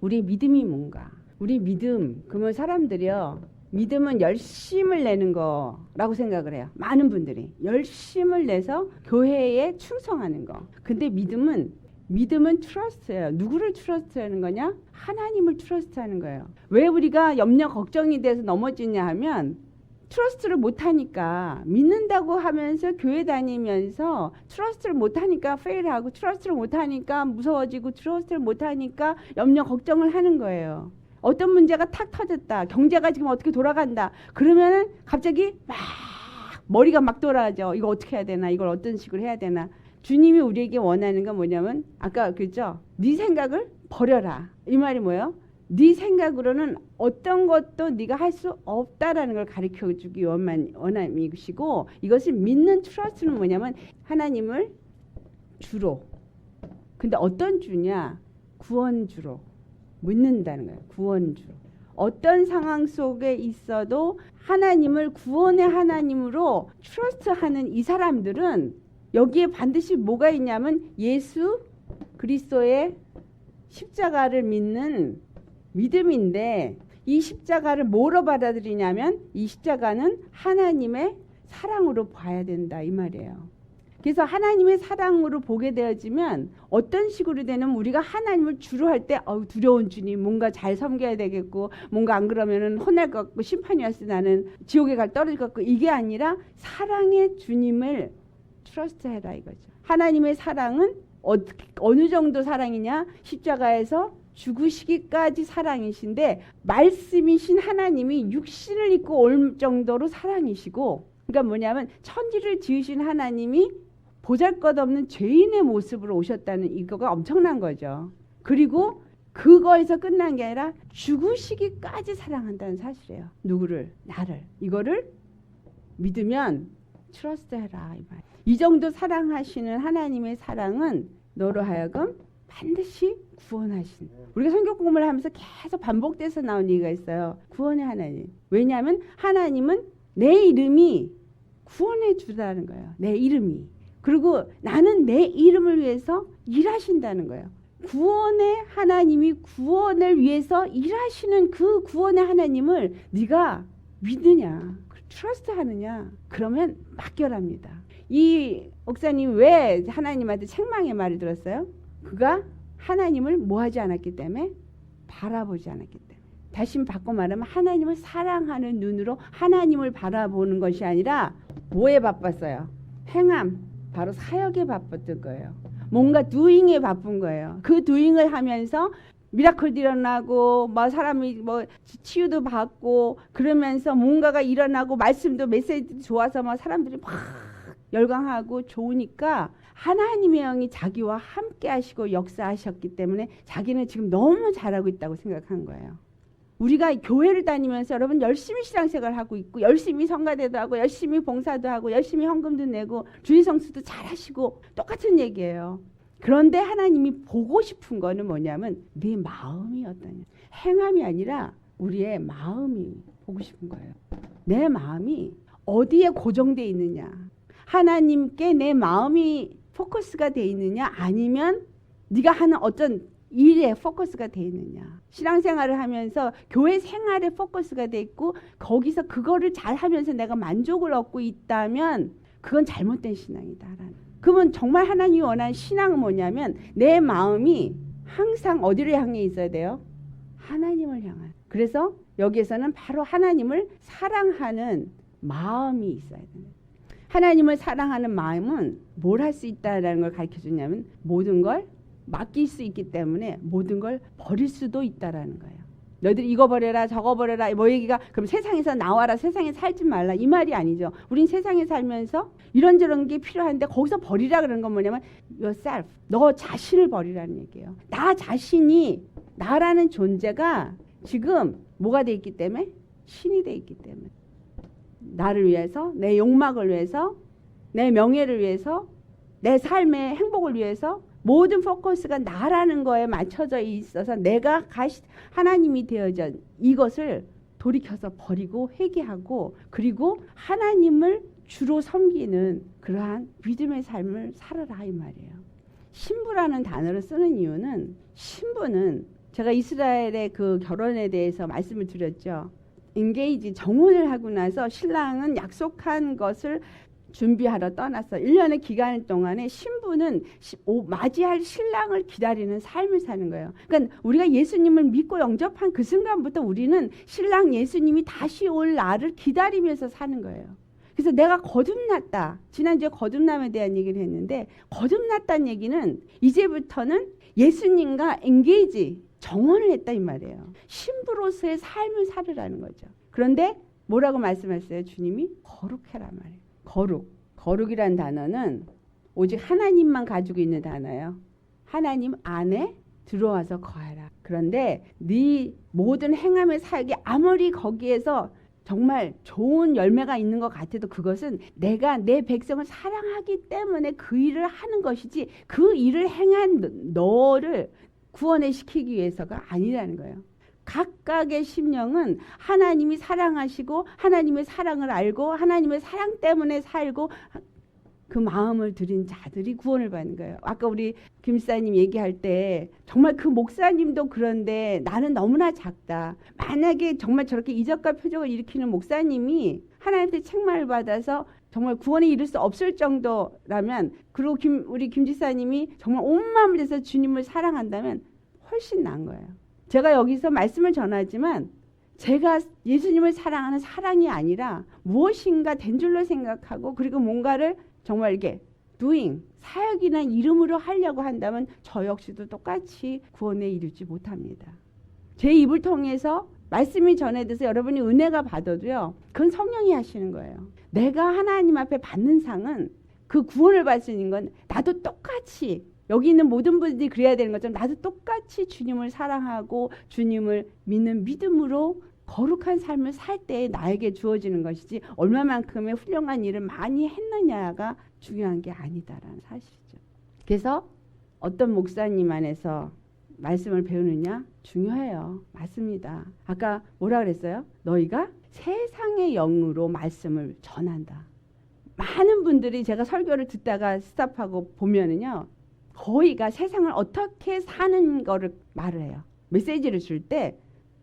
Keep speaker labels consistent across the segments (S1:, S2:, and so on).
S1: 우리 믿음이 뭔가? 우리 믿음, 그러면 사람들이요. 믿음은 열심을 내는 거라고 생각을 해요. 많은 분들이. 열심을 내서 교회에 충성하는 거. 근데 믿음은 트러스트예요. 누구를 트러스트하는 거냐? 하나님을 트러스트하는 거예요. 왜 우리가 염려 걱정이 돼서 넘어지냐 하면 트러스트를 못하니까, 믿는다고 하면서 교회 다니면서 트러스트를 못하니까 페일하고, 트러스트를 못하니까 무서워지고, 트러스트를 못하니까 염려 걱정을 하는 거예요. 어떤 문제가 탁 터졌다. 경제가 지금 어떻게 돌아간다. 그러면은 갑자기 막 머리가 막 돌아가죠. 이거 어떻게 해야 되나? 이걸 어떤 식으로 해야 되나? 주님이 우리에게 원하는 건 뭐냐면, 아까 그랬죠? 네 생각을 버려라. 이 말이 뭐예요? 네 생각으로는 어떤 것도 네가 할 수 없다라는 걸 가르쳐주기 원함이시고, 이것을 믿는 트러스트는 뭐냐면 하나님을 주로. 근데 어떤 주냐? 구원주로 믿는다는 거예요. 구원주로. 어떤 상황 속에 있어도 하나님을 구원의 하나님으로 트러스트하는 이 사람들은 여기에 반드시 뭐가 있냐면 예수 그리스도의 십자가를 믿는 믿음인데, 이 십자가를 뭐로 받아들이냐면 이 십자가는 하나님의 사랑으로 봐야 된다 이 말이에요. 그래서 하나님의 사랑으로 보게 되어지면 어떤 식으로 되는, 우리가 하나님을 주로 할 때 두려운 주님, 뭔가 잘 섬겨야 되겠고, 뭔가 안 그러면은 혼날 것 같고, 심판이 왔을 때 나는 지옥에 떨어질 것 같고, 이게 아니라 사랑의 주님을 트러스트해라 이거죠. 하나님의 사랑은 어느 정도 사랑이냐? 십자가에서 죽으시기까지 사랑이신데, 말씀이신 하나님이 육신을 입고 올 정도로 사랑이시고, 그러니까 뭐냐면 천지를 지으신 하나님이 보잘것없는 죄인의 모습으로 오셨다는 이거가 엄청난 거죠. 그리고 그거에서 끝난 게 아니라 죽으시기까지 사랑한다는 사실이에요. 누구를? 나를. 이거를 믿으면 트러스트해라 이 말. 이 정도 사랑하시는 하나님의 사랑은 너로 하여금 반드시 구원하신. 우리가 성경 공부를 하면서 계속 반복돼서 나온 얘기가 있어요. 구원의 하나님. 왜냐하면 하나님은 내 이름이 구원해 주라는 거예요. 내 이름이. 그리고 나는 내 이름을 위해서 일하신다는 거예요. 구원의 하나님이 구원을 위해서 일하시는 그 구원의 하나님을 네가 믿느냐, 트러스트하느냐, 그러면 맡겨랍니다. 이 목사님 왜 하나님한테 책망의 말을 들었어요? 그가 하나님을 뭐하지 않았기 때문에? 바라보지 않았기 때문에. 다시 바꿔 말하면 하나님을 사랑하는 눈으로 하나님을 바라보는 것이 아니라 뭐에 바빴어요? 행함, 바로 사역에 바빴던 거예요. 뭔가 doing에 바쁜 거예요. 그 doing을 하면서 미라클도 일어나고, 사람이 치유도 받고, 그러면서 뭔가가 일어나고, 말씀도 메시지도 좋아서 사람들이 막 열광하고 좋으니까 하나님의 영이 자기와 함께 하시고 역사하셨기 때문에 자기는 지금 너무 잘하고 있다고 생각한 거예요. 우리가 교회를 다니면서 여러분 열심히 신앙생활을 하고 있고, 열심히 성가대도 하고, 열심히 봉사도 하고, 열심히 헌금도 내고, 주일 성수도 잘하시고, 똑같은 얘기예요. 그런데 하나님이 보고 싶은 거는 뭐냐면 네 마음이 어떠냐. 행함이 아니라 우리의 마음이 보고 싶은 거예요. 내 마음이 어디에 고정되어 있느냐. 하나님께 내 마음이 포커스가 되어 있느냐, 아니면 네가 하는 어떤 일에 포커스가 되어 있느냐. 신앙생활을 하면서 교회 생활에 포커스가 되어 있고, 거기서 그거를 잘 하면서 내가 만족을 얻고 있다면 그건 잘못된 신앙이다라는. 그러면 정말 하나님이 원하는 신앙은 뭐냐면 내 마음이 항상 어디를 향해 있어야 돼요? 하나님을 향한. 그래서 여기에서는 바로 하나님을 사랑하는 마음이 있어야 됩니다. 하나님을 사랑하는 마음은 뭘 할 수 있다라는 걸 가르쳐 주냐면 모든 걸 맡길 수 있기 때문에 모든 걸 버릴 수도 있다라는 거예요. 너희들 이거 버려라 저거 버려라 뭐 얘기가 그럼 세상에서 나와라, 세상에 살지 말라 이 말이 아니죠. 우린 세상에 살면서 이런저런 게 필요한데 거기서 버리라 그러는 건 뭐냐면 yourself, 너 자신을 버리라는 얘기예요. 나 자신이, 나라는 존재가 지금 뭐가 돼 있기 때문에? 신이 돼 있기 때문에. 나를 위해서, 내 욕망을 위해서, 내 명예를 위해서, 내 삶의 행복을 위해서 모든 포커스가 나라는 거에 맞춰져 있어서 내가 하나님이 되어져 이것을 돌이켜서 버리고 회개하고, 그리고 하나님을 주로 섬기는 그러한 믿음의 삶을 살아라 이 말이에요. 신부라는 단어를 쓰는 이유는, 신부는 제가 이스라엘의 그 결혼에 대해서 말씀을 드렸죠. 엔게이지 정혼을 하고 나서 신랑은 약속한 것을 준비하러 떠났어. 1년의 기간 동안에 신부는 맞이할 신랑을 기다리는 삶을 사는 거예요. 그러니까 우리가 예수님을 믿고 영접한 그 순간부터 우리는 신랑 예수님이 다시 올 날을 기다리면서 사는 거예요. 그래서 내가 거듭났다. 지난주에 거듭남에 대한 얘기를 했는데, 거듭났다는 얘기는 이제부터는 예수님과 엔게이지 정혼을 했다 이 말이에요. 신부로서의 삶을 살으라는 거죠. 그런데 뭐라고 말씀하셨어요? 주님이 거룩해라 말이에요. 거룩이란 단어는 오직 하나님만 가지고 있는 단어예요. 하나님 안에 들어와서 거하라. 그런데 네 모든 행함의 사역이 아무리 거기에서 정말 좋은 열매가 있는 것 같아도 그것은 내가 내 백성을 사랑하기 때문에 그 일을 하는 것이지 그 일을 행한 너를 구원을 시키기 위해서가 아니라는 거예요. 각각의 심령은 하나님이 사랑하시고 하나님의 사랑을 알고 하나님의 사랑 때문에 살고 그 마음을 들인 자들이 구원을 받는 거예요. 아까 우리 김사님 얘기할 때 정말 그 목사님도 그런데 나는 너무나 작다. 만약에 정말 저렇게 이적과 표적을 일으키는 목사님이 하나님한테 책망을 받아서 정말 구원에 이를 수 없을 정도라면, 그리고 우리 김 지사님이 정말 온 마음을 다해서 주님을 사랑한다면 훨씬 나은 거예요. 제가 여기서 말씀을 전하지만 제가 예수님을 사랑하는 사랑이 아니라 무엇인가 된 줄로 생각하고 그리고 뭔가를 정말 이렇게 doing, 사역이나 이름으로 하려고 한다면 저 역시도 똑같이 구원에 이르지 못합니다. 제 입을 통해서 말씀이 전해져서 여러분이 은혜가 받아도요, 그건 성령이 하시는 거예요. 내가 하나님 앞에 받는 상은 그 구원을 받을 수 있는 건 나도 똑같이, 여기 있는 모든 분들이 그래야 되는 것처럼 나도 똑같이 주님을 사랑하고 주님을 믿는 믿음으로 거룩한 삶을 살 때 나에게 주어지는 것이지 얼마만큼의 훌륭한 일을 많이 했느냐가 중요한 게 아니다라는 사실이죠. 그래서 어떤 목사님 안에서 말씀을 배우느냐 중요해요. 맞습니다. 아까 뭐라 그랬어요? 너희가 세상의 영으로 말씀을 전한다. 많은 분들이 제가 설교를 듣다가 스탑하고 보면은요, 거의가 세상을 어떻게 사는 거를 말을 해요. 메시지를 줄 때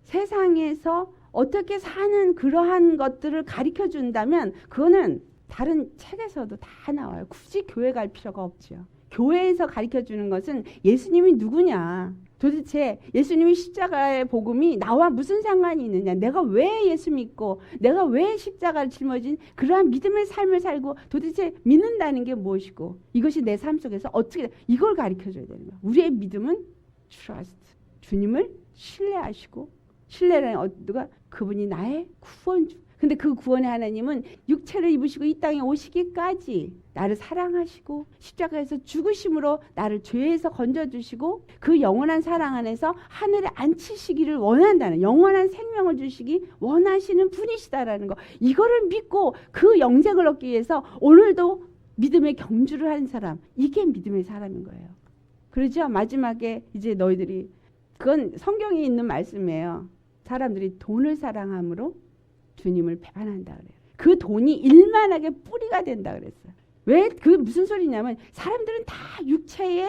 S1: 세상에서 어떻게 사는 그러한 것들을 가르쳐 준다면 그거는 다른 책에서도 다 나와요. 굳이 교회 갈 필요가 없죠. 교회에서 가르쳐 주는 것은 예수님이 누구냐, 도대체 예수님이 십자가의 복음이 나와 무슨 상관이 있느냐, 내가 왜 예수 믿고 내가 왜 십자가를 짊어진 그러한 믿음의 삶을 살고 도대체 믿는다는 게 무엇이고 이것이 내 삶 속에서 어떻게, 이걸 가르쳐 줘야 되는 거야. 우리의 믿음은 trust, 주님을 신뢰하시고, 신뢰라는 누가? 그분이 나의 구원주. 근데 그 구원의 하나님은 육체를 입으시고 이 땅에 오시기까지 나를 사랑하시고 십자가에서 죽으심으로 나를 죄에서 건져주시고 그 영원한 사랑 안에서 하늘에 앉히시기를 원한다는, 영원한 생명을 주시기 원하시는 분이시다라는 거, 이거를 믿고 그 영생을 얻기 위해서 오늘도 믿음의 경주를 하는 사람, 이게 믿음의 사람인 거예요. 그러죠? 마지막에 이제 너희들이, 그건 성경에 있는 말씀이에요. 사람들이 돈을 사랑함으로 주님을 배반한다 그래요. 그 돈이 일만하게 뿌리가 된다 그랬어요. 왜? 그게 무슨 소리냐면 사람들은 다 육체에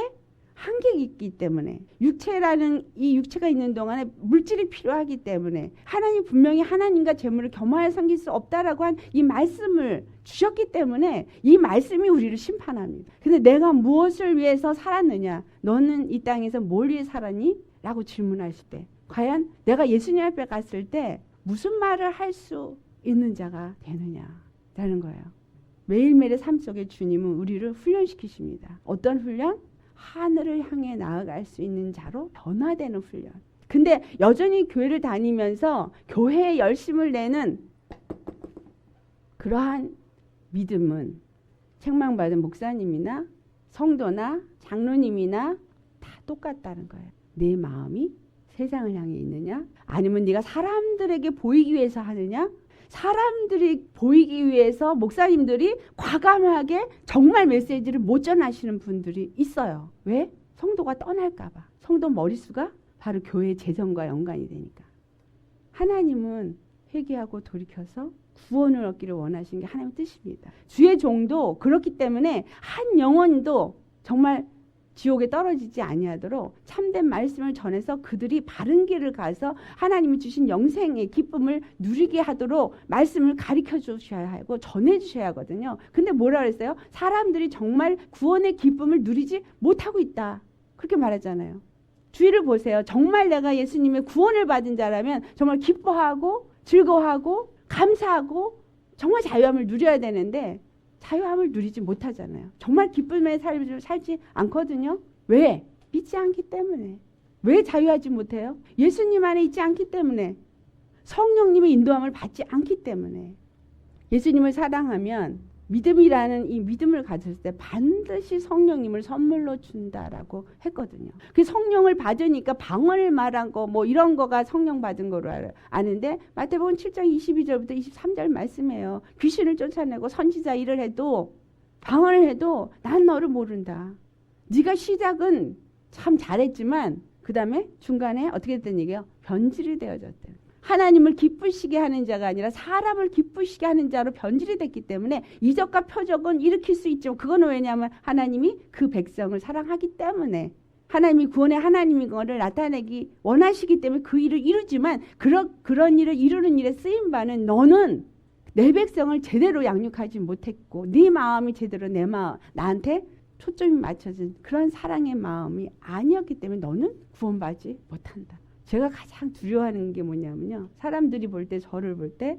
S1: 한계가 있기 때문에, 육체라는 이 육체가 있는 동안에 물질이 필요하기 때문에 하나님 분명히 하나님과 재물을 겸하여 섬길 수 없다라고 한 이 말씀을 주셨기 때문에 이 말씀이 우리를 심판합니다. 근데 내가 무엇을 위해서 살았느냐, 너는 이 땅에서 뭘 위해 살았니? 라고 질문하실 때 과연 내가 예수님 앞에 갔을 때 무슨 말을 할 수 있는 자가 되느냐라는 거예요. 매일매일의 삶 속에 주님은 우리를 훈련시키십니다. 어떤 훈련? 하늘을 향해 나아갈 수 있는 자로 변화되는 훈련. 근데 여전히 교회를 다니면서 교회에 열심을 내는 그러한 믿음은 책망받은 목사님이나 성도나 장로님이나 다 똑같다는 거예요. 내 마음이 세상을 향해 있느냐? 아니면 네가 사람들에게 보이기 위해서 하느냐? 사람들이 보이기 위해서 목사님들이 과감하게 정말 메시지를 못 전하시는 분들이 있어요. 왜? 성도가 떠날까 봐. 성도 머릿수가 바로 교회 재정과 연관이 되니까. 하나님은 회개하고 돌이켜서 구원을 얻기를 원하시는 게 하나님의 뜻입니다. 주의 종도 그렇기 때문에 한 영혼도 정말 지옥에 떨어지지 아니하도록 참된 말씀을 전해서 그들이 바른 길을 가서 하나님이 주신 영생의 기쁨을 누리게 하도록 말씀을 가르쳐 주셔야 하고 전해 주셔야 하거든요. 근데 뭐라 그랬어요? 사람들이 정말 구원의 기쁨을 누리지 못하고 있다. 그렇게 말하잖아요. 주위를 보세요. 정말 내가 예수님의 구원을 받은 자라면 정말 기뻐하고 즐거워하고 감사하고 정말 자유함을 누려야 되는데 자유함을 누리지 못하잖아요. 정말 기쁨의 삶을 살지 않거든요. 왜? 믿지 않기 때문에. 왜 자유하지 못해요? 예수님 안에 있지 않기 때문에. 성령님의 인도함을 받지 않기 때문에. 예수님을 사랑하면 믿음이라는 이 믿음을 가졌을 때 반드시 성령님을 선물로 준다라고 했거든요. 그 성령을 받으니까 방언을 말한 거 뭐 이런 거가 성령 받은 거로 아는데 마태복음 7장 22절부터 23절 말씀이에요. 귀신을 쫓아내고 선지자 일을 해도 방언을 해도 난 너를 모른다. 네가 시작은 참 잘했지만 그 다음에 중간에 어떻게 됐던 얘기예요? 변질이 되어졌대. 하나님을 기쁘시게 하는 자가 아니라 사람을 기쁘시게 하는 자로 변질이 됐기 때문에 이적과 표적은 일으킬 수 있죠. 그거는 왜냐하면 하나님이 그 백성을 사랑하기 때문에 하나님이 구원의 하나님인 것을 나타내기 원하시기 때문에 그 일을 이루지만 그런 일을 이루는 일에 쓰임 바는 너는 내 백성을 제대로 양육하지 못했고 네 마음이 제대로 나한테 초점이 맞춰진 그런 사랑의 마음이 아니었기 때문에 너는 구원받지 못한다. 제가 가장 두려워하는 게 뭐냐면요. 사람들이 볼 때 저를 볼 때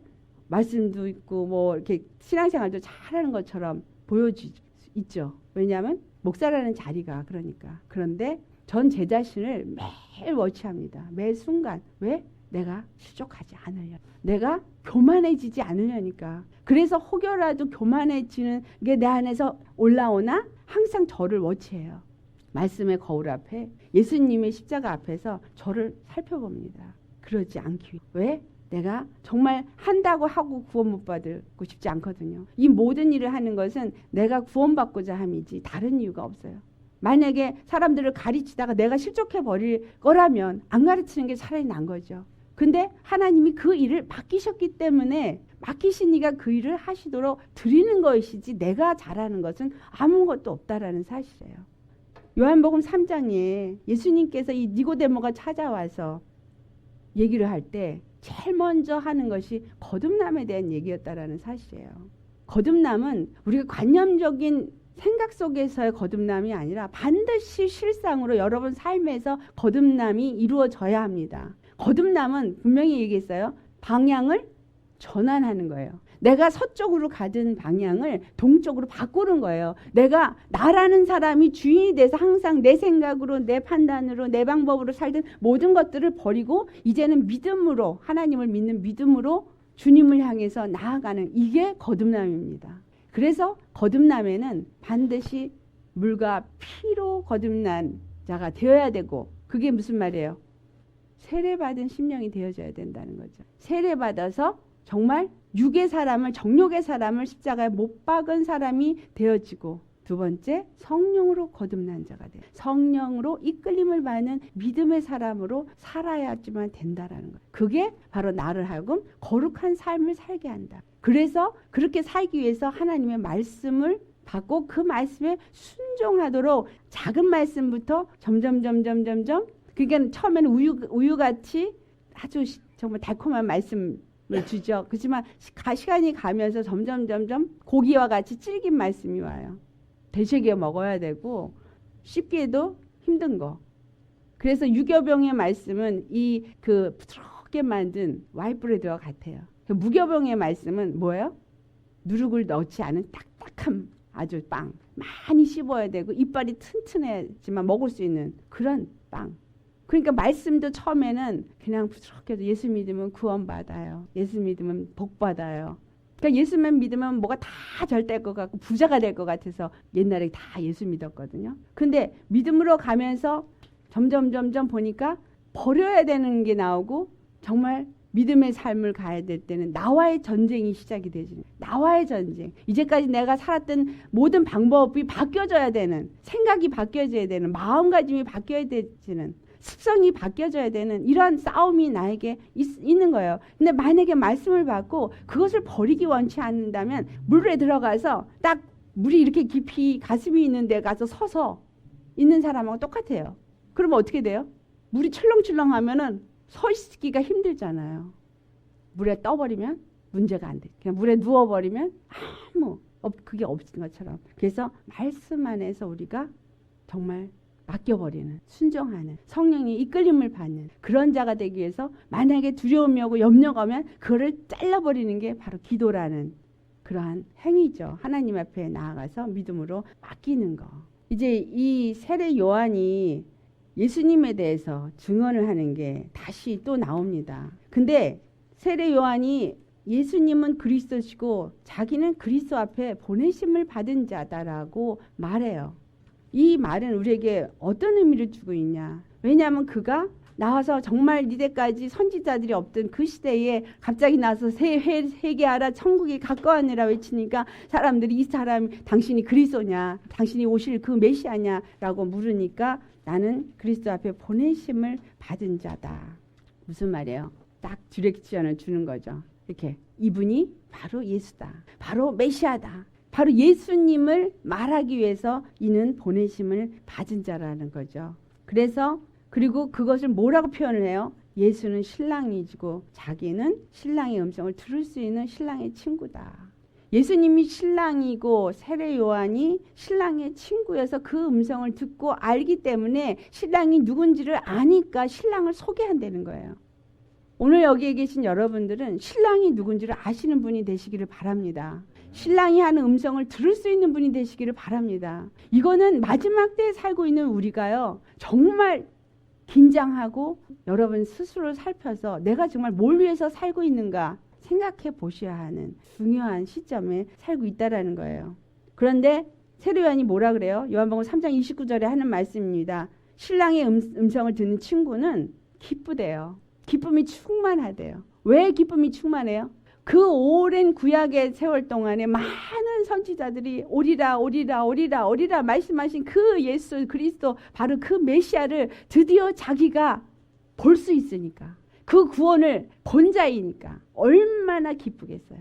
S1: 말씀도 있고 뭐 이렇게 신앙생활도 잘하는 것처럼 보여지죠. 왜냐하면 목사라는 자리가 그러니까. 그런데 전 제 자신을 매일 워치합니다. 매 순간. 왜? 내가 실족하지 않으려. 내가 교만해지지 않으려니까. 그래서 혹여라도 교만해지는 게 내 안에서 올라오나 항상 저를 워치해요. 말씀의 거울 앞에 예수님의 십자가 앞에서 저를 살펴봅니다. 그러지 않기 위해. 왜? 내가 정말 한다고 하고 구원 못 받고 싶지 않거든요. 이 모든 일을 하는 것은 내가 구원받고자 함이지 다른 이유가 없어요. 만약에 사람들을 가르치다가 내가 실족해 버릴 거라면 안 가르치는 게 차라리 난 거죠. 근데 하나님이 그 일을 맡기셨기 때문에 맡기시니까 그 일을 하시도록 드리는 것이지 내가 잘하는 것은 아무것도 없다라는 사실이에요. 요한복음 3장에 예수님께서 이 니고데모가 찾아와서 얘기를 할 때 제일 먼저 하는 것이 거듭남에 대한 얘기였다라는 사실이에요. 거듭남은 우리가 관념적인 생각 속에서의 거듭남이 아니라 반드시 실상으로 여러분 삶에서 거듭남이 이루어져야 합니다. 거듭남은 분명히 얘기했어요. 방향을 전환하는 거예요. 내가 서쪽으로 가던 방향을 동쪽으로 바꾸는 거예요. 내가 나라는 사람이 주인이 돼서 항상 내 생각으로 내 판단으로 내 방법으로 살던 모든 것들을 버리고 이제는 믿음으로 하나님을 믿는 믿음으로 주님을 향해서 나아가는 이게 거듭남입니다. 그래서 거듭남에는 반드시 물과 피로 거듭난 자가 되어야 되고 그게 무슨 말이에요? 세례받은 심령이 되어져야 된다는 거죠. 세례받아서 정말 육의 사람을 정욕의 사람을 십자가에 못 박은 사람이 되어지고 두 번째 성령으로 거듭난 자가 돼요. 성령으로 이끌림을 받는 믿음의 사람으로 살아야지만 된다라는 거예요. 그게 바로 나를 하여금 거룩한 삶을 살게 한다. 그래서 그렇게 살기 위해서 하나님의 말씀을 받고 그 말씀에 순종하도록 작은 말씀부터 점점 그러니까 처음에는 우유같이 아주 정말 달콤한 말씀을 주죠. 그렇지만 시간이 가면서 점점 고기와 같이 질긴 말씀이 와요. 되새겨 먹어야 되고 씹기에도 힘든 거. 그래서 유교병의 말씀은 이 그 부드럽게 만든 와이프레드와 같아요. 무교병의 말씀은 뭐예요? 누룩을 넣지 않은 딱딱한 아주 빵. 많이 씹어야 되고 이빨이 튼튼해지만 먹을 수 있는 그런 빵. 그러니까 말씀도 처음에는 그냥 부드럽게 해도 예수 믿으면 구원받아요. 예수 믿으면 복받아요. 그러니까 예수만 믿으면 뭐가 다 잘 될 것 같고 부자가 될 것 같아서 옛날에 다 예수 믿었거든요. 근데 믿음으로 가면서 점점 보니까 버려야 되는 게 나오고 정말 믿음의 삶을 가야 될 때는 나와의 전쟁이 시작이 되지. 나와의 전쟁. 이제까지 내가 살았던 모든 방법이 바뀌어져야 되는, 생각이 바뀌어져야 되는, 마음가짐이 바뀌어야 되는, 습성이 바뀌어져야 되는 이러한 싸움이 나에게 있는 거예요. 근데 만약에 말씀을 받고 그것을 버리기 원치 않는다면 물에 들어가서 딱 물이 이렇게 깊이 가슴이 있는 데 가서 서서 있는 사람하고 똑같아요. 그러면 어떻게 돼요? 물이 출렁출렁 하면은 서 있기가 힘들잖아요. 물에 떠버리면 문제가 안 돼. 그냥 물에 누워버리면 그게 없는 것처럼. 그래서 말씀 안에서 우리가 정말 맡겨버리는, 순종하는, 성령의 이끌림을 받는 그런 자가 되기 위해서 만약에 두려움이 오고 염려가 오면 그거를 잘라버리는 게 바로 기도라는 그러한 행위죠. 하나님 앞에 나아가서 믿음으로 맡기는 거. 이제 이 세례 요한이 예수님에 대해서 증언을 하는 게 다시 또 나옵니다. 근데 세례 요한이 예수님은 그리스도시고 자기는 그리스도 앞에 보내심을 받은 자다라고 말해요. 이 말은 우리에게 어떤 의미를 주고 있냐? 왜냐하면 그가 나와서 정말 이때까지 선지자들이 없던 그 시대에 갑자기 나와서 회개하라 천국이 가까웠느라 외치니까 사람들이 이 사람 당신이 그리스도냐? 당신이 오실 그 메시아냐? 라고 물으니까 나는 그리스도 앞에 보내심을 받은 자다. 무슨 말이에요? 딱 디렉션을 주는 거죠. 이렇게 이분이 바로 예수다. 바로 메시아다. 바로 예수님을 말하기 위해서 이는 보내심을 받은 자라는 거죠. 그래서 그리고 그것을 뭐라고 표현을 해요? 예수는 신랑이지고 자기는 신랑의 음성을 들을 수 있는 신랑의 친구다. 예수님이 신랑이고 세례 요한이 신랑의 친구여서 그 음성을 듣고 알기 때문에 신랑이 누군지를 아니까 신랑을 소개한다는 거예요. 오늘 여기에 계신 여러분들은 신랑이 누군지를 아시는 분이 되시기를 바랍니다. 신랑이 하는 음성을 들을 수 있는 분이 되시기를 바랍니다. 이거는 마지막 때에 살고 있는 우리가요. 정말 긴장하고 여러분 스스로 살펴서 내가 정말 뭘 위해서 살고 있는가 생각해 보셔야 하는 중요한 시점에 살고 있다라는 거예요. 그런데 세례 요한이 뭐라 그래요? 요한복음 3장 29절에 하는 말씀입니다. 신랑의 음성을 듣는 친구는 기쁘대요. 기쁨이 충만하대요. 왜 기쁨이 충만해요? 그 오랜 구약의 세월 동안에 많은 선지자들이 오리라 말씀하신 그 예수 그리스도 바로 그 메시아를 드디어 자기가 볼 수 있으니까 그 구원을 본 자이니까 얼마나 기쁘겠어요.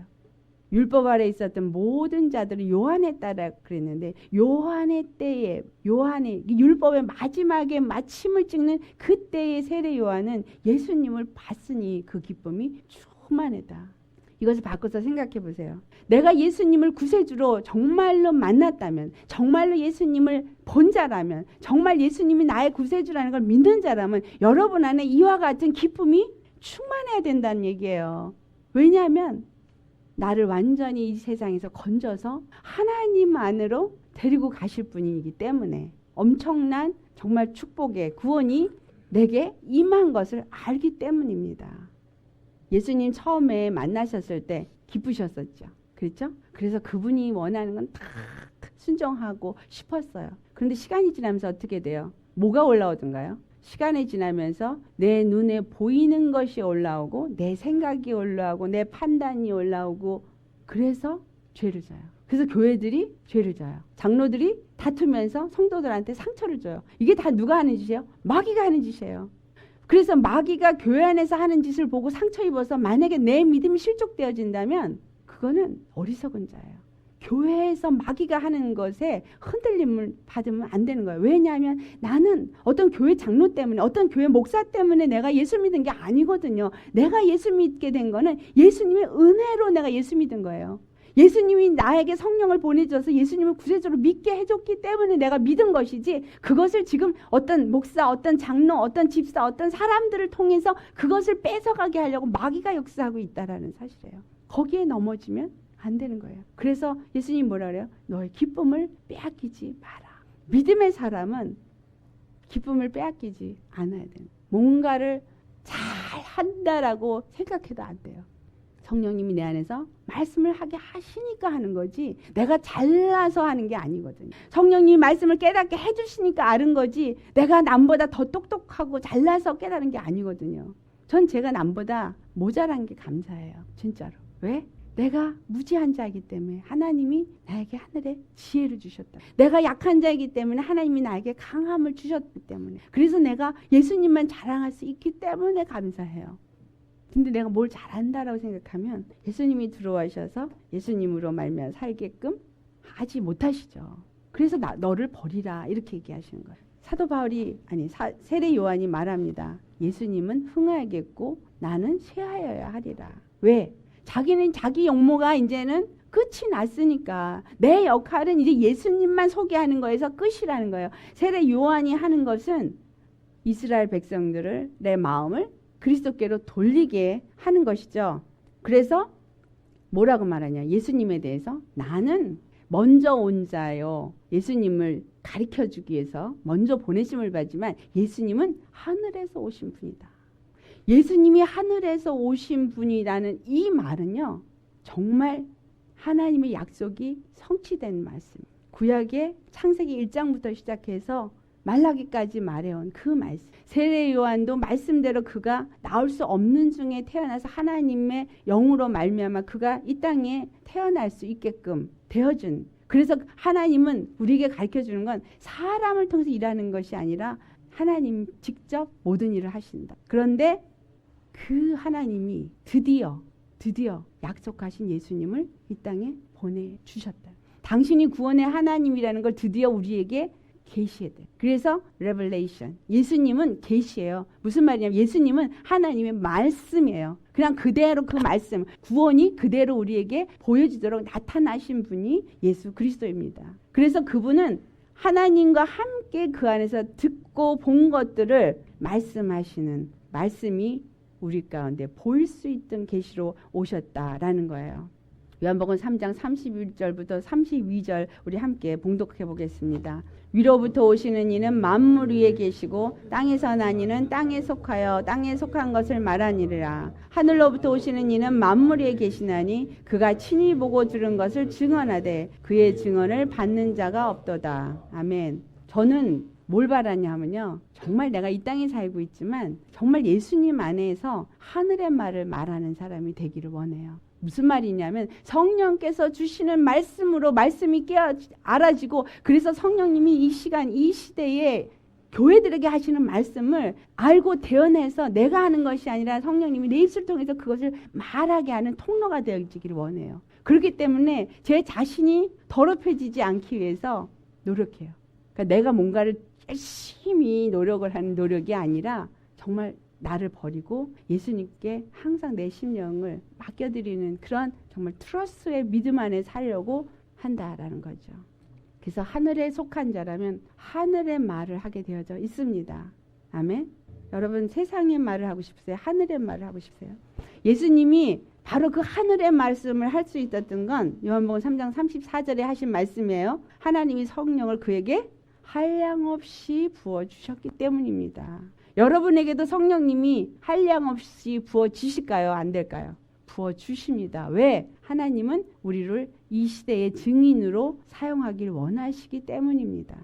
S1: 율법 아래 있었던 모든 자들이 요한에 따라 그랬는데 요한의 때에 요한의 율법의 마지막에 마침을 찍는 그때의 세례 요한은 예수님을 봤으니 그 기쁨이 충만하다. 이것을 바꿔서 생각해 보세요. 내가 예수님을 구세주로 정말로 만났다면, 정말로 예수님을 본 자라면, 정말 예수님이 나의 구세주라는 걸 믿는 자라면 여러분 안에 이와 같은 기쁨이 충만해야 된다는 얘기예요. 왜냐하면 나를 완전히 이 세상에서 건져서 하나님 안으로 데리고 가실 분이기 때문에 엄청난 정말 축복의 구원이 내게 임한 것을 알기 때문입니다. 예수님 처음에 만나셨을 때 기쁘셨었죠. 그렇죠? 그래서 그분이 원하는 건 다 순종하고 싶었어요. 그런데 시간이 지나면서 어떻게 돼요? 뭐가 올라오던가요? 시간이 지나면서 내 눈에 보이는 것이 올라오고 내 생각이 올라오고 내 판단이 올라오고 그래서 죄를 져요. 그래서 교회들이 죄를 져요. 장로들이 다투면서 성도들한테 상처를 줘요. 이게 다 누가 하는 짓이에요? 마귀가 하는 짓이에요. 그래서 마귀가 교회 안에서 하는 짓을 보고 상처 입어서 만약에 내 믿음이 실족되어진다면 그거는 어리석은 자예요. 교회에서 마귀가 하는 것에 흔들림을 받으면 안 되는 거예요. 왜냐하면 나는 어떤 교회 장로 때문에 어떤 교회 목사 때문에 내가 예수 믿은 게 아니거든요. 내가 예수 믿게 된 거는 예수님의 은혜로 내가 예수 믿은 거예요. 예수님이 나에게 성령을 보내줘서 예수님을 구세주로 믿게 해줬기 때문에 내가 믿은 것이지 그것을 지금 어떤 목사, 어떤 장로, 어떤 집사, 어떤 사람들을 통해서 그것을 뺏어가게 하려고 마귀가 역사하고 있다는 사실이에요. 거기에 넘어지면 안 되는 거예요. 그래서 예수님 뭐라 그래요? 너의 기쁨을 빼앗기지 마라. 믿음의 사람은 기쁨을 빼앗기지 않아야 돼요. 뭔가를 잘 한다라고 생각해도 안 돼요. 성령님이 내 안에서 말씀을 하게 하시니까 하는 거지 내가 잘나서 하는 게 아니거든요. 성령님이 말씀을 깨닫게 해주시니까 아는 거지 내가 남보다 더 똑똑하고 잘나서 깨달은 게 아니거든요. 전 제가 남보다 모자란 게 감사해요. 진짜로. 왜? 내가 무지한 자이기 때문에 하나님이 나에게 하늘에 지혜를 주셨다. 내가 약한 자이기 때문에 하나님이 나에게 강함을 주셨기 때문에 그래서 내가 예수님만 자랑할 수 있기 때문에 감사해요. 근데 내가 뭘 잘한다라고 생각하면 예수님이 들어와셔서 예수님으로 말미암아 살게끔 하지 못하시죠. 그래서 너를 버리라 이렇게 얘기하시는 거예요. 사도 바울이 세례 요한이 말합니다. 예수님은 흥하겠고 나는 쇠하여야 하리라. 왜? 자기는 자기 용모가 이제는 끝이 났으니까 내 역할은 이제 예수님만 소개하는 거에서 끝이라는 거예요. 세례 요한이 하는 것은 이스라엘 백성들을 내 마음을 그리스도께로 돌리게 하는 것이죠. 그래서 뭐라고 말하냐? 예수님에 대해서 나는 먼저 온 자요. 예수님을 가르쳐주기 위해서 먼저 보내심을 받지만 예수님은 하늘에서 오신 분이다. 예수님이 하늘에서 오신 분이라는 이 말은요. 정말 하나님의 약속이 성취된 말씀. 구약의 창세기 1장부터 시작해서 말라기까지 말해온 그 말씀. 세례 요한도 말씀대로 그가 나올 수 없는 중에 태어나서 하나님의 영으로 말미암아 그가 이 땅에 태어날 수 있게끔 되어준. 그래서 하나님은 우리에게 가르쳐주는 건 사람을 통해서 일하는 것이 아니라 하나님 직접 모든 일을 하신다. 그런데 그 하나님이 드디어 약속하신 예수님을 이 땅에 보내주셨다. 당신이 구원의 하나님이라는 걸 드디어 우리에게 계시해야 돼. 그래서 레벨레이션. 예수님은 계시예요. 무슨 말이냐면 예수님은 하나님의 말씀이에요. 그냥 그대로 그 말씀, 구원이 그대로 우리에게 보여지도록 나타나신 분이 예수 그리스도입니다. 그래서 그분은 하나님과 함께 그 안에서 듣고 본 것들을 말씀하시는 말씀이 우리 가운데 보일 수 있던 계시로 오셨다라는 거예요. 요한복음 3장 31절부터 32절 우리 함께 봉독해 보겠습니다. 위로부터 오시는 이는 만물 위에 계시고 땅에서 난 이는 땅에 속하여 땅에 속한 것을 말하니라. 하늘로부터 오시는 이는 만물 위에 계시나니 그가 친히 보고 들은 것을 증언하되 그의 증언을 받는 자가 없도다. 아멘. 저는 뭘 바라냐 하면요. 정말 내가 이 땅에 살고 있지만 정말 예수님 안에서 하늘의 말을 말하는 사람이 되기를 원해요. 무슨 말이냐면 성령께서 주시는 말씀으로 말씀이 알아지고 그래서 성령님이 이 시간 이 시대에 교회들에게 하시는 말씀을 알고 대언해서 내가 하는 것이 아니라 성령님이 내 입술을 통해서 그것을 말하게 하는 통로가 되어지기를 원해요. 그렇기 때문에 제 자신이 더럽혀지지 않기 위해서 노력해요. 그러니까 내가 뭔가를 열심히 노력을 하는 노력이 아니라 정말 나를 버리고 예수님께 항상 내 심령을 맡겨드리는 그런 정말 트러스트의 믿음 안에 살려고 한다라는 거죠. 그래서 하늘에 속한 자라면 하늘의 말을 하게 되어져 있습니다. 아멘. 여러분 세상의 말을 하고 싶으세요? 하늘의 말을 하고 싶으세요? 예수님이 바로 그 하늘의 말씀을 할 수 있었던 건 요한복음 3장 34절에 하신 말씀이에요. 하나님이 성령을 그에게 한량없이 부어주셨기 때문입니다. 여러분에게도 성령님이 한량없이 부어주실까요? 안 될까요? 부어주십니다. 왜? 하나님은 우리를 이 시대의 증인으로 사용하길 원하시기 때문입니다.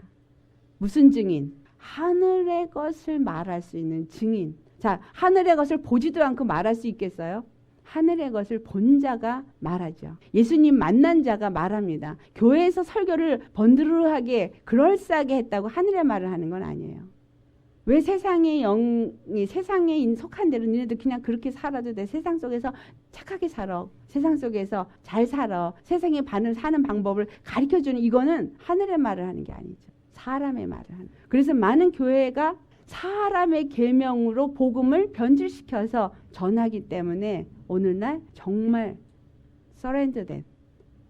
S1: 무슨 증인? 하늘의 것을 말할 수 있는 증인. 자, 하늘의 것을 보지도 않고 말할 수 있겠어요? 하늘의 것을 본 자가 말하죠. 예수님 만난 자가 말합니다. 교회에서 설교를 번드르하게 그럴싸하게 했다고 하늘의 말을 하는 건 아니에요. 왜 세상의 영이 세상에 속한 대로 너네도 그냥 그렇게 살아도 돼. 세상 속에서 착하게 살아. 세상 속에서 잘 살아. 세상에 사는 방법을 가르쳐주는 이거는 하늘의 말을 하는 게 아니죠. 사람의 말을 하는. 그래서 많은 교회가 사람의 계명으로 복음을 변질시켜서 전하기 때문에 오늘날 정말 서렌더된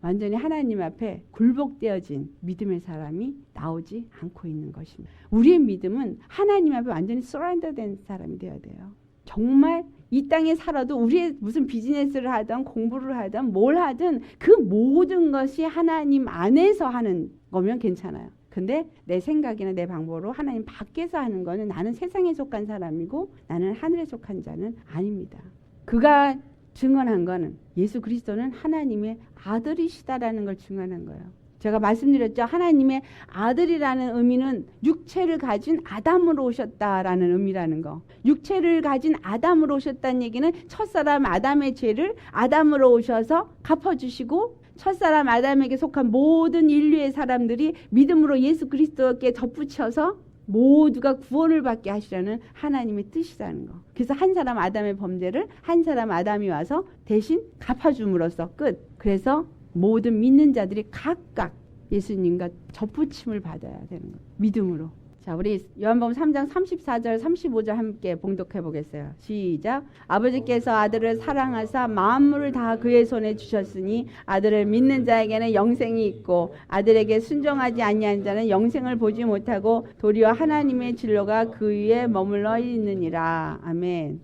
S1: 완전히 하나님 앞에 굴복되어진 믿음의 사람이 나오지 않고 있는 것입니다. 우리의 믿음은 하나님 앞에 완전히 서렌더된 사람이 되어야 돼요. 정말 이 땅에 살아도 우리의 무슨 비즈니스를 하든 공부를 하든 뭘 하든 그 모든 것이 하나님 안에서 하는 거면 괜찮아요. 근데 내 생각이나 내 방법으로 하나님 밖에서 하는 거는 나는 세상에 속한 사람이고 나는 하늘에 속한 자는 아닙니다. 그가 증언한 거는 예수 그리스도는 하나님의 아들이시다라는 걸 증언한 거예요. 제가 말씀드렸죠. 하나님의 아들이라는 의미는 육체를 가진 아담으로 오셨다라는 의미라는 거. 육체를 가진 아담으로 오셨다는 얘기는 첫사람 아담의 죄를 아담으로 오셔서 갚아주시고 첫사람 아담에게 속한 모든 인류의 사람들이 믿음으로 예수 그리스도께 덧붙여서 모두가 구원을 받게 하시라는 하나님의 뜻이라는 거. 그래서 한 사람 아담의 범죄를 한 사람 아담이 와서 대신 갚아줌으로써 끝. 그래서 모든 믿는 자들이 각각 예수님과 접붙임을 받아야 되는 거예요. 믿음으로. 자, 우리 요한복음 3장 34절 35절 함께 봉독해 보겠어요. 시작. 아버지께서 아들을 사랑하사 만물을 다 그의 손에 주셨으니 아들을 믿는 자에게는 영생이 있고 아들에게 순종하지 아니한 자는 영생을 보지 못하고 도리어 하나님의 진로가 그 위에 머물러 있느니라. 아멘.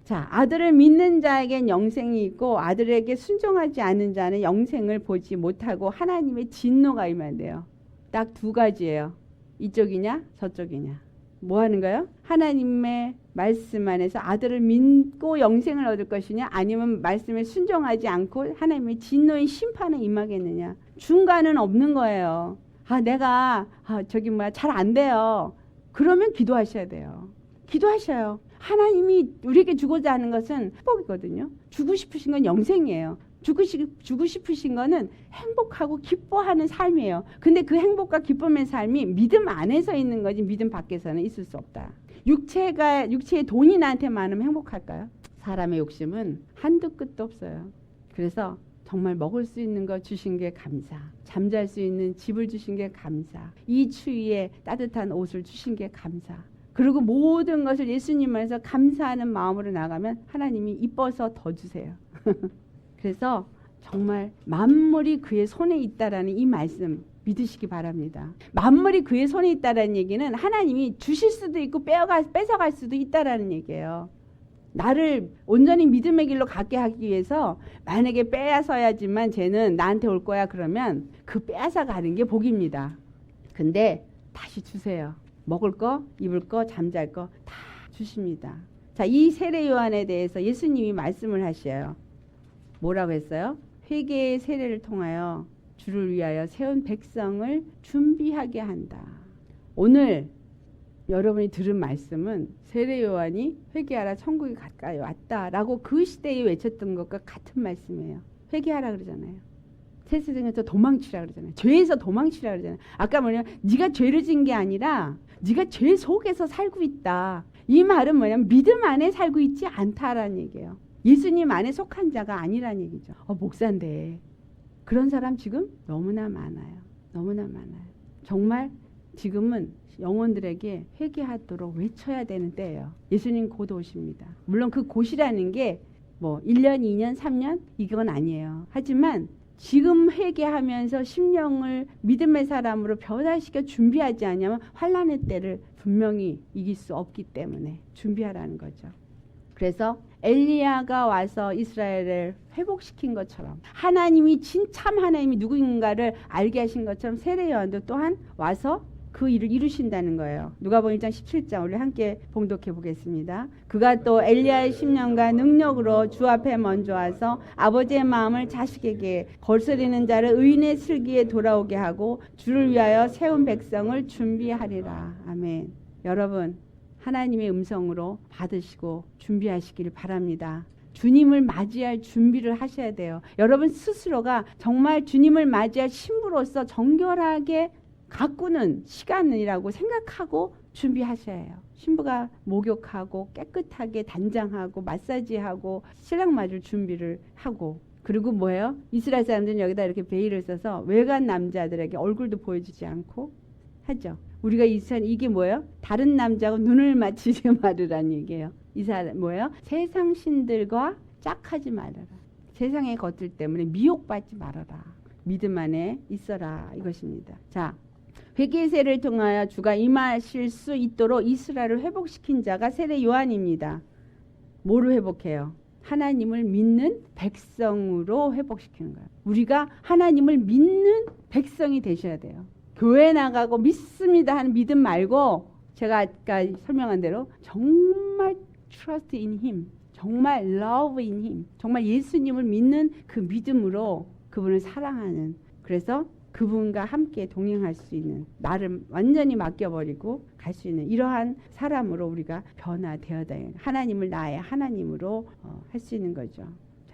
S1: 자, 아들을 믿는 자에겐 영생이 있고 아들에게 순종하지 않는 자는 영생을 보지 못하고 하나님의 진노가 임한대요. 딱 두 가지예요. 이쪽이냐 저쪽이냐. 뭐 하는 거예요? 하나님의 말씀 안에서 아들을 믿고 영생을 얻을 것이냐, 아니면 말씀에 순종하지 않고 하나님의 진노의 심판에 임하겠느냐. 중간은 없는 거예요. 내가 잘 안 돼요. 그러면 기도하셔야 돼요. 기도하셔요. 하나님이 우리에게 주고자 하는 것은 행복이거든요. 주고 싶으신 건 영생이에요. 주고 싶으신 거는 행복하고 기뻐하는 삶이에요. 근데 그 행복과 기쁨의 삶이 믿음 안에서 있는 거지 믿음 밖에서는 있을 수 없다. 육체의 돈이 나한테 많으면 행복할까요? 사람의 욕심은 한도 끝도 없어요. 그래서 정말 먹을 수 있는 거 주신 게 감사. 잠잘 수 있는 집을 주신 게 감사. 이 추위에 따뜻한 옷을 주신 게 감사. 그리고 모든 것을 예수님 안에서 감사하는 마음으로 나가면 하나님이 이뻐서 더 주세요. 그래서 정말 만물이 그의 손에 있다라는 이 말씀 믿으시기 바랍니다. 만물이 그의 손에 있다라는 얘기는 하나님이 주실 수도 있고 뺏어갈 수도 있다라는 얘기예요. 나를 온전히 믿음의 길로 가게 하기 위해서 만약에 빼앗아야지만 쟤는 나한테 올 거야 그러면 그 빼앗아 가는 게 복입니다. 근데 다시 주세요. 먹을 거, 입을 거, 잠잘 거 다 주십니다. 자, 이 세례 요한에 대해서 예수님이 말씀을 하셔요. 뭐라고 했어요? 회개의 세례를 통하여 주를 위하여 세운 백성을 준비하게 한다. 오늘 여러분이 들은 말씀은 세례 요한이 회개하라 천국이 가까이 왔다라고 그 시대에 외쳤던 것과 같은 말씀이에요. 회개하라 그러잖아요. 세상에서 도망치라 그러잖아요. 죄에서 도망치라 그러잖아요. 아까 뭐냐면 네가 죄를 진 게 아니라 네가 죄 속에서 살고 있다. 이 말은 뭐냐면 믿음 안에 살고 있지 않다라는 얘기예요. 예수님 안에 속한 자가 아니라는 얘기죠. 목사인데 그런 사람 지금 너무나 많아요. 너무나 많아요. 정말 지금은 영혼들에게 회개하도록 외쳐야 되는 때예요. 예수님 곧 오십니다. 물론 그 곧이라는 게 뭐 1년, 2년, 3년 이건 아니에요. 하지만 지금 회개하면서 심령을 믿음의 사람으로 변화시켜 준비하지 않으면 환난의 때를 분명히 이길 수 없기 때문에 준비하라는 거죠. 그래서 엘리야가 와서 이스라엘을 회복시킨 것처럼 하나님이 참 하나님이 누구인가를 알게 하신 것처럼 세례 요한도 또한 와서 그 일을 이루신다는 거예요. 누가복음 1장 17장 우리 함께 봉독해 보겠습니다. 그가 또 엘리야의 심령과 능력으로 주 앞에 먼저 와서 아버지의 마음을 자식에게 거스리는 자를 의인의 슬기에 돌아오게 하고 주를 위하여 세운 백성을 준비하리라. 아멘. 여러분 하나님의 음성으로 받으시고 준비하시길 바랍니다. 주님을 맞이할 준비를 하셔야 돼요. 여러분 스스로가 정말 주님을 맞이할 신부로서 정결하게 가꾸는 시간이라고 생각하고 준비하셔야 해요. 신부가 목욕하고 깨끗하게 단장하고 마사지하고 신랑 맞을 준비를 하고, 그리고 뭐예요? 이스라엘 사람들은 여기다 이렇게 베일을 써서 외간 남자들에게 얼굴도 보여주지 않고 하죠. 우리가 이게 뭐예요? 다른 남자하고 눈을 맞추지 말으라는 얘기예요. 이 사람 뭐예요? 세상 신들과 짝하지 말아라. 세상의 것들 때문에 미혹받지 말아라. 믿음 안에 있어라 이것입니다. 자, 회개의 세례를 통하여 주가 임하실 수 있도록 이스라엘을 회복시킨 자가 세례 요한입니다. 뭐를 회복해요? 하나님을 믿는 백성으로 회복시키는 거예요. 우리가 하나님을 믿는 백성이 되셔야 돼요. 교회 나가고 믿습니다 하는 믿음 말고 제가 아까 설명한 대로 정말 trust in him, 정말 love in him, 정말 예수님을 믿는 그 믿음으로 그분을 사랑하는, 그래서 그분과 함께 동행할 수 있는, 나를 완전히 맡겨버리고 갈 수 있는 이러한 사람으로 우리가 변화되어야 돼요. 하나님을 나의 하나님으로 할 수 있는 거죠.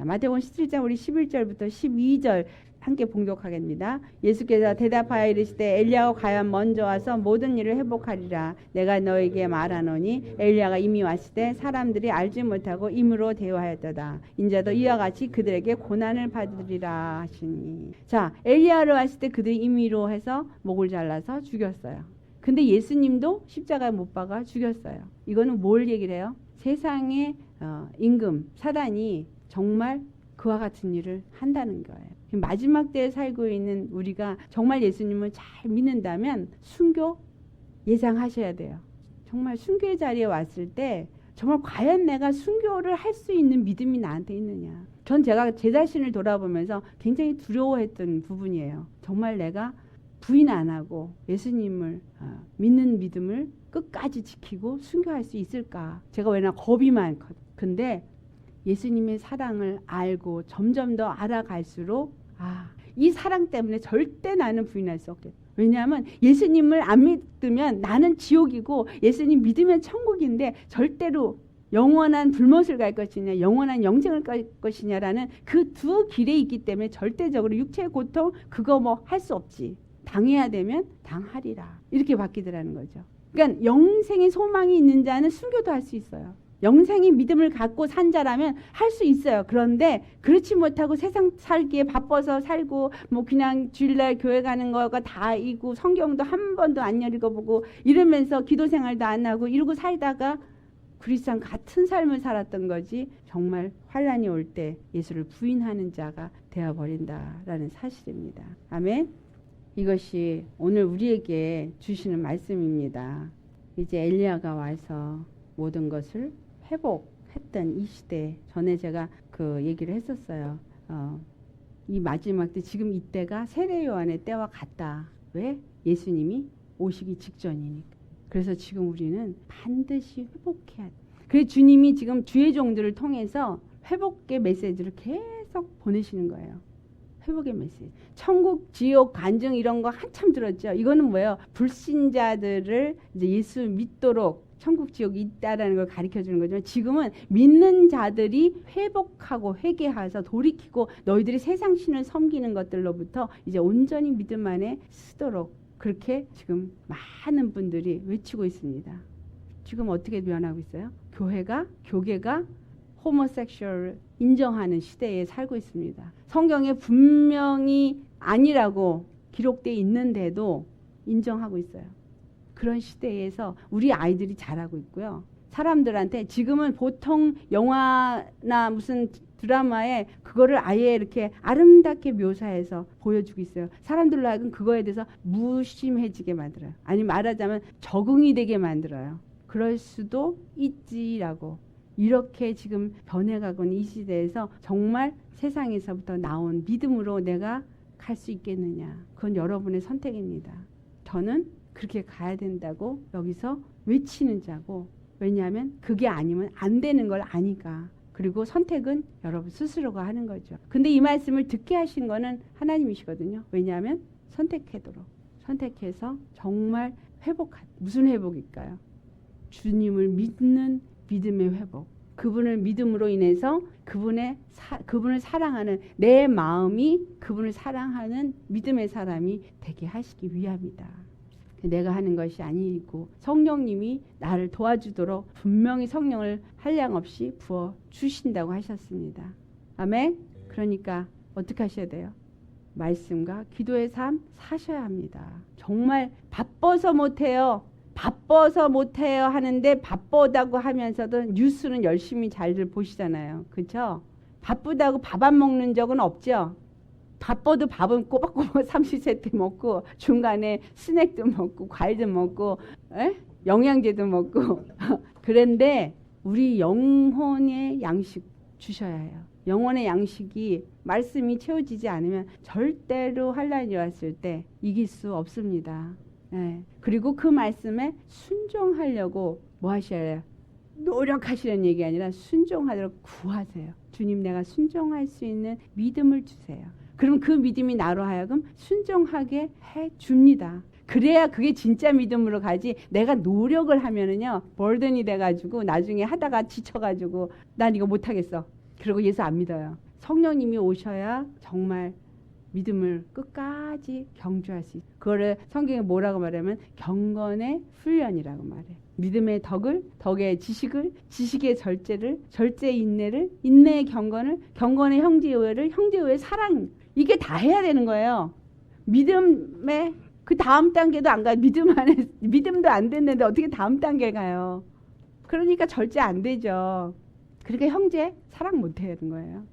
S1: 자, 마태복음 17장 우리 11절부터 12절 함께 봉독하겠습니다. 예수께서 대답하여 이르시되 엘리야가 과연 먼저 와서 모든 일을 회복하리라. 내가 너에게 말하노니 엘리야가 이미 왔을 때 사람들이 알지 못하고 임으로 대우하였도다. 인자도 이와 같이 그들에게 고난을 받으리라 하시니. 자, 엘리야를 왔을 때 그들이 임의로 해서 목을 잘라서 죽였어요. 근데 예수님도 십자가에 못 박아 죽였어요. 이거는 뭘 얘기를 해요? 세상의 임금 사단이 정말 그와 같은 일을 한다는 거예요. 마지막 때에 살고 있는 우리가 정말 예수님을 잘 믿는다면 순교 예상하셔야 돼요. 정말 순교의 자리에 왔을 때 정말 과연 내가 순교를 할 수 있는 믿음이 나한테 있느냐. 전 제가 제 자신을 돌아보면서 굉장히 두려워했던 부분이에요. 정말 내가 부인 안 하고 예수님을 믿는 믿음을 끝까지 지키고 순교할 수 있을까. 제가 왜냐 겁이 많거든. 근데 예수님의 사랑을 알고 점점 더 알아갈수록 이 사랑 때문에 절대 나는 부인할 수 없겠다. 왜냐하면 예수님을 안 믿으면 나는 지옥이고 예수님 믿으면 천국인데 절대로 영원한 불못을 갈 것이냐 영원한 영생을 갈 것이냐라는 그 두 길에 있기 때문에 절대적으로 육체의 고통 그거 뭐 할 수 없지. 당해야 되면 당하리라. 이렇게 바뀌더라는 거죠. 그러니까 영생의 소망이 있는 자는 순교도 할 수 있어요. 영생의 믿음을 갖고 산 자라면 할 수 있어요. 그런데 그렇지 못하고 세상 살기에 바빠서 살고 뭐 그냥 주일날 교회 가는 거가 다이고 성경도 한 번도 안 읽어보고 이러면서 기도 생활도 안 하고 이러고 살다가 그리스도랑 같은 삶을 살았던 거지 정말 환난이 올 때 예수를 부인하는 자가 되어버린다라는 사실입니다. 아멘. 이것이 오늘 우리에게 주시는 말씀입니다. 이제 엘리야가 와서 모든 것을 회복했던 이 시대 전에 제가 그 얘기를 했었어요. 이 마지막 때 지금 이때가 세례 요한의 때와 같다. 왜? 예수님이 오시기 직전이니까. 그래서 지금 우리는 반드시 회복해야 돼. 그래서 주님이 지금 주의 종들을 통해서 회복의 메시지를 계속 보내시는 거예요. 회복의 메시지. 천국, 지옥, 간증 이런 거 한참 들었죠. 이거는 뭐예요? 불신자들을 이제 예수 믿도록 천국, 지옥이 있다라는 걸 가르쳐 주는 거지만 지금은 믿는 자들이 회복하고 회개해서 돌이키고 너희들이 세상 신을 섬기는 것들로부터 이제 온전히 믿음 안에 쓰도록 그렇게 지금 많은 분들이 외치고 있습니다. 지금 어떻게 변하고 있어요? 교계가 호모섹슈얼을 인정하는 시대에 살고 있습니다. 성경에 분명히 아니라고 기록되어 있는데도 인정하고 있어요. 그런 시대에서 우리 아이들이 자라고 있고요. 사람들한테 지금은 보통 영화나 무슨 드라마에 그거를 아예 이렇게 아름답게 묘사해서 보여주고 있어요. 사람들로 하여금 그거에 대해서 무심해지게 만들어요. 아니 말하자면 적응이 되게 만들어요. 그럴 수도 있지라고. 이렇게 지금 변해가고 있는 이 시대에서 정말 세상에서부터 나온 믿음으로 내가 갈 수 있겠느냐. 그건 여러분의 선택입니다. 저는 그렇게 가야 된다고 여기서 외치는 자고 왜냐하면 그게 아니면 안 되는 걸 아니까. 그리고 선택은 여러분 스스로가 하는 거죠. 근데 이 말씀을 듣게 하신 거는 하나님이시거든요. 왜냐하면 선택해서 정말 무슨 회복일까요? 주님을 믿는 믿음의 회복. 그분을 믿음으로 인해서 그분을 사랑하는 내 마음이 그분을 사랑하는 믿음의 사람이 되게 하시기 위함이다. 내가 하는 것이 아니고 성령님이 나를 도와주도록 분명히 성령을 한량없이 부어주신다고 하셨습니다. 아멘. 그러니까 어떻게 하셔야 돼요? 말씀과 기도의 삶 사셔야 합니다. 정말 바빠서 못해요 하는데 바쁘다고 하면서도 뉴스는 열심히 잘들 보시잖아요. 그렇죠? 바쁘다고 밥 안 먹는 적은 없죠? 바빠도 밥은 꼬박꼬박 삼시세끼 먹고 중간에 스낵도 먹고 과일도 먹고 영양제도 먹고 그런데 우리 영혼의 양식 주셔야 해요. 영혼의 양식이 말씀이 채워지지 않으면 절대로 환난이 왔을 때 이길 수 없습니다. 그리고 그 말씀에 순종하려고 뭐 하셔야 해요? 노력하시는 얘기 아니라 순종하도록 구하세요. 주님 내가 순종할 수 있는 믿음을 주세요. 그럼 그 믿음이 나로 하여금 순종하게 해줍니다. 그래야 그게 진짜 믿음으로 가지 내가 노력을 하면은요 벌든이 돼가지고 나중에 하다가 지쳐가지고 난 이거 못하겠어. 그리고 예수 안 믿어요. 성령님이 오셔야 정말 믿음을 끝까지 경주할 수 있어요. 그거를 성경에 뭐라고 말하면 경건의 훈련이라고 말해. 믿음의 덕의 지식을, 지식의 절제의 인내를, 인내의 경건을, 경건의 형제우애를, 형제우애의 사랑, 이게 다 해야 되는 거예요. 믿음의 그 다음 단계도 안 가요. 믿음도 안 됐는데 어떻게 다음 단계 가요? 그러니까 절제 안 되죠. 그러니까 형제 사랑 못 해야 되는 거예요.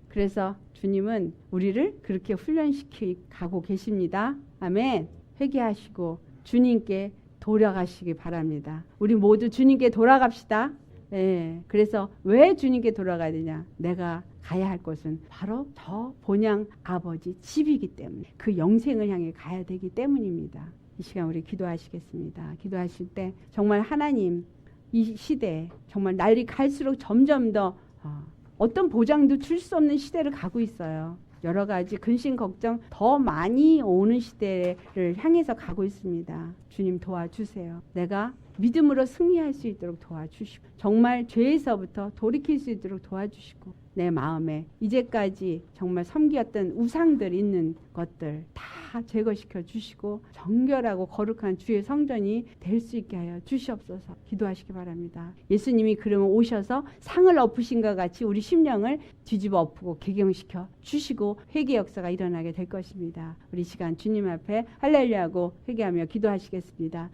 S1: 그래서 주님은 우리를 그렇게 훈련시키 가고 계십니다. 아멘. 회개하시고 주님께 돌아가시기 바랍니다. 우리 모두 주님께 돌아갑시다. 예. 그래서 왜 주님께 돌아가야 되냐? 내가 가야 할 곳은 바로 저 본향 아버지 집이기 때문에, 그 영생을 향해 가야 되기 때문입니다. 이 시간 우리 기도하시겠습니다. 기도하실 때 정말 하나님, 이 시대에 정말 날이 갈수록 점점 더 어떤 보장도 줄 수 없는 시대를 가고 있어요. 여러 가지 근심 걱정 더 많이 오는 시대를 향해서 가고 있습니다. 주님 도와주세요. 내가 믿음으로 승리할 수 있도록 도와주시고, 정말 죄에서부터 돌이킬 수 있도록 도와주시고, 내 마음에 이제까지 정말 섬겼던 우상들 있는 것들 다 제거시켜 주시고 정결하고 거룩한 주의 성전이 될 수 있게 하여 주시옵소서. 기도하시기 바랍니다. 예수님이 그러면 오셔서 상을 엎으신 것 같이 우리 심령을 뒤집어 엎고 개경시켜 주시고 회개 역사가 일어나게 될 것입니다. 우리 시간 주님 앞에 할렐루야하고 회개하며 기도하시겠습니다.